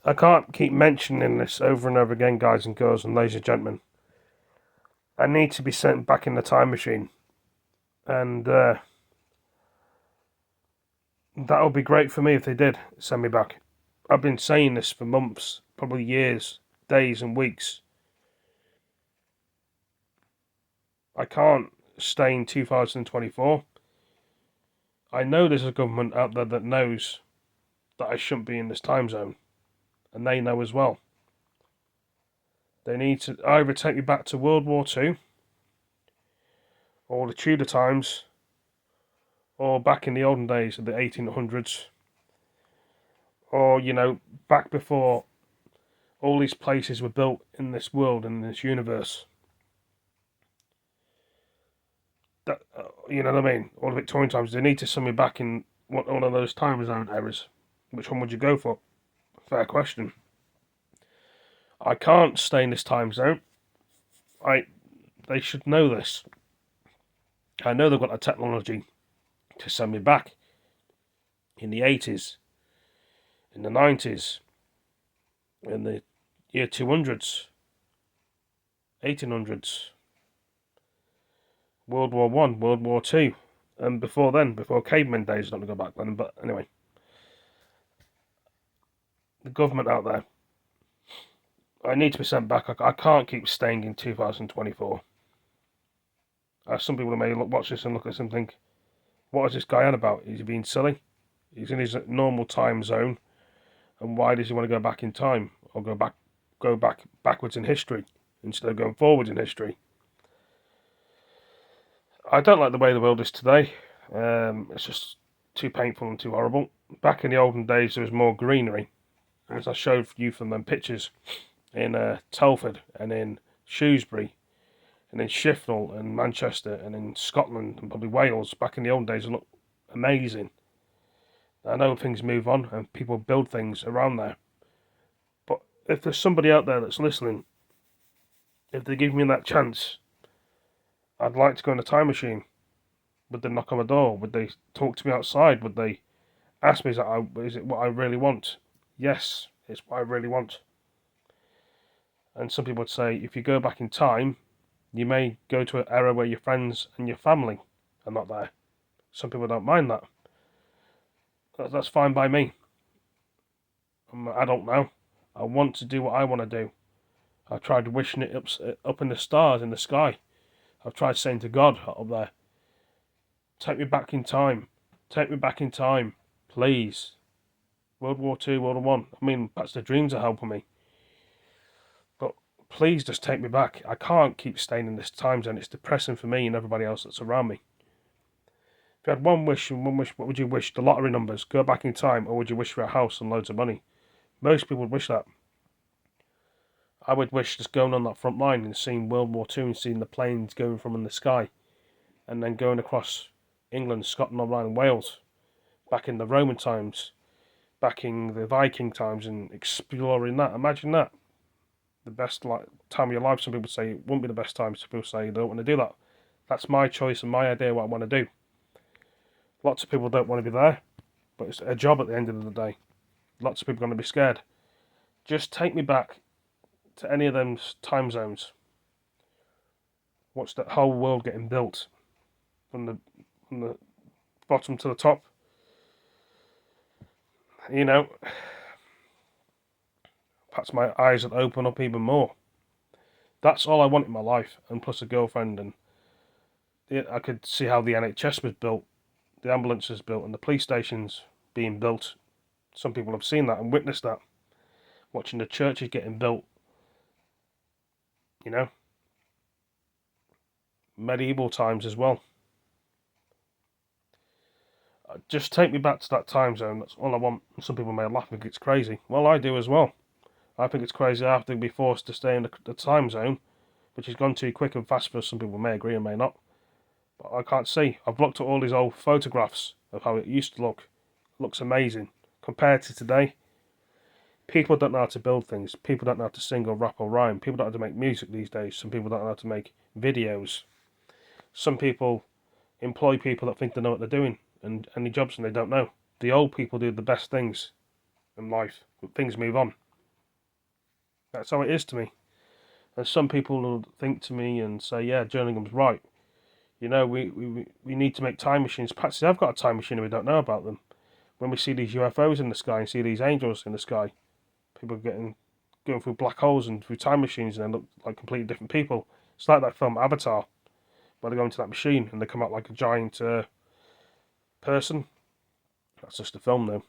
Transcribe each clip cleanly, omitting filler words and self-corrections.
I can't keep mentioning this over and over again, guys and girls and ladies and gentlemen. I need to be sent back in the time machine. And that would be great for me if they did send me back. I've been saying this for months, probably years, days and weeks. I can't stay in 2024. I know there's a government out there that knows that I shouldn't be in this time zone. And they know as well. They need to either take me back to World War II, or the Tudor times, or back in the olden days of the 1800s, or, back before all these places were built in this world and this universe. That, you know what I mean? All the Victorian times. They need to send me back in one of those time zone eras. Which one would you go for? Fair question. I can't stay in this time zone. They should know this. I know they've got the technology to send me back in the 80s, in the 90s, in the year 200s, 1800s, World War One, World War Two, and before then, before caveman days. Not to go back then, but anyway, the government out there, I need to be sent back. I can't keep staying in 2024. Some people may watch this and look at this and think, what is this guy on about? Is he being silly? He's in his normal time zone, and why does he want to go back in time or go backwards in history instead of going forwards in history? I don't like the way the world is today. It's just too painful and too horrible. Back in the olden days, there was more greenery, as I showed you from them pictures in Telford and in Shrewsbury and in Shifnal and Manchester and in Scotland and probably Wales. Back in the old days, it looked amazing. I know things move on and people build things around there. But if there's somebody out there that's listening, if they give me that chance, I'd like to go in a time machine. Would they knock on my door? Would they talk to me outside? Would they ask me, is it what I really want? Yes, it's what I really want. And some people would say, if you go back in time, you may go to an era where your friends and your family are not there. Some people don't mind that. That's fine by me. I don't know. I want to do what I want to do. I've tried wishing it up in the stars, in the sky. I've tried saying to God up there, take me back in time. Take me back in time, please. World War II, World War One. I mean, perhaps the dreams are helping me. But please just take me back. I can't keep staying in this time zone. It's depressing for me and everybody else that's around me. If you had one wish, what would you wish? The lottery numbers, go back in time, or would you wish for a house and loads of money? Most people would wish that. I would wish just going on that front line and seeing World War II and seeing the planes going from in the sky and then going across England, Scotland, Ireland, Wales, back in the Roman times, back in the Viking times and exploring that. Imagine that. The best time of your life. Some people say it wouldn't be the best time. Some people say they don't want to do that. That's my choice and my idea what I want to do. Lots of people don't want to be there, but it's a job at the end of the day. Lots of people are going to be scared. Just take me back to any of them time zones. Watch that whole world getting built from the bottom to the top. Perhaps my eyes would open up even more. That's all I want in my life, and plus a girlfriend, and I could see how the NHS was built, the ambulances built, and the police stations being built. Some people have seen that and witnessed that. Watching the churches getting built. Medieval times as well. Just take me back to that time zone. That's all I want. Some people may laugh and think it's crazy. Well, I do as well. I think it's crazy I have to be forced to stay in the time zone, which has gone too quick and fast for some people may agree and may not. But I can't see. I've looked at all these old photographs of how it used to look. It looks amazing. Compared to today, people don't know how to build things. People don't know how to sing or rap or rhyme. People don't know how to make music these days. Some people don't know how to make videos. Some people employ people that think they know what they're doing and jobs and they don't know. The old people do the best things in life. Things move on. That's how it is to me. And some people will think to me and say, yeah, Jerningham's right. You know, we need to make time machines. Perhaps I've got a time machine and we don't know about them. When we see these UFOs in the sky and see these angels in the sky, people going through black holes and through time machines and they look like completely different people. It's like that film Avatar, where they go into that machine and they come out like a giant person. That's just a film though.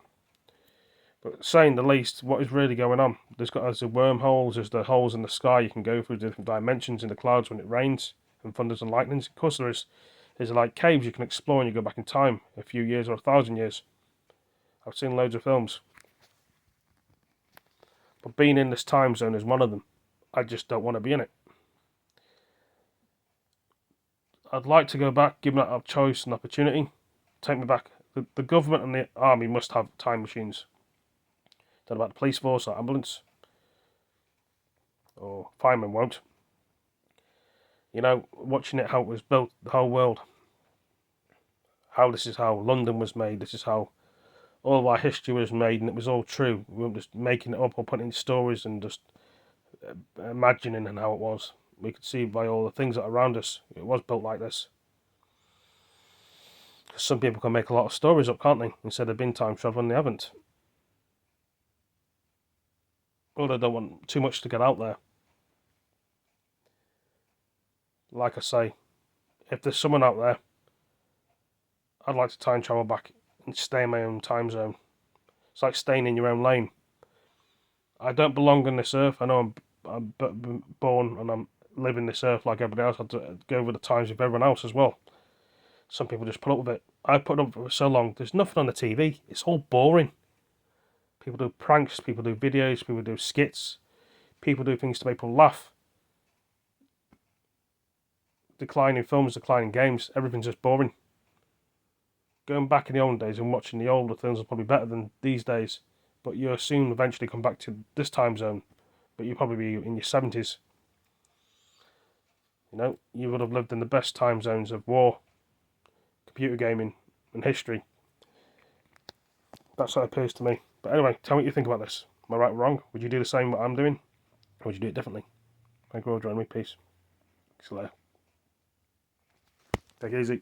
But saying the least, what is really going on? There's the wormholes, there's the holes in the sky. You can go through different dimensions in the clouds when it rains and thunders and lightnings. Of course there is. There's like caves you can explore and you go back in time a few years or 1,000 years. I've seen loads of films. But being in this time zone is one of them. I just don't want to be in it. I'd like to go back, given that a choice and opportunity. Take me back. The government and the army must have time machines. Don't know about the police force or ambulance. Or firemen won't. You know, watching it how it was built, the whole world. How this is how London was made. This is how all of our history was made, and it was all true. We weren't just making it up or putting in stories and just imagining and how it was. We could see by all the things that are around us, it was built like this. Some people can make a lot of stories up, can't they? Instead of being time travel, and they haven't. Or they don't want too much to get out there. Like I say, if there's someone out there, I'd like to time travel back and stay in my own time zone. It's like staying in your own lane. I don't belong on this earth. I know I'm born and I'm living this earth like everybody else. I have to go with the times with everyone else as well. Some people just put up with it. I put up with it for so long. There's nothing on the TV. It's all boring. People do pranks, people do videos, people do skits, people do things to make people laugh. Declining films, declining games, everything's just boring. Going back in the old days and watching the older films is probably better than these days, but you'll soon eventually come back to this time zone, but you'll probably be in your 70s. You know, you would have lived in the best time zones of war, computer gaming, and history. That's what appears to me. But anyway, tell me what you think about this. Am I right or wrong? Would you do the same what I'm doing? Or would you do it differently? Thank you all for joining me. Peace. See you later. Take it easy.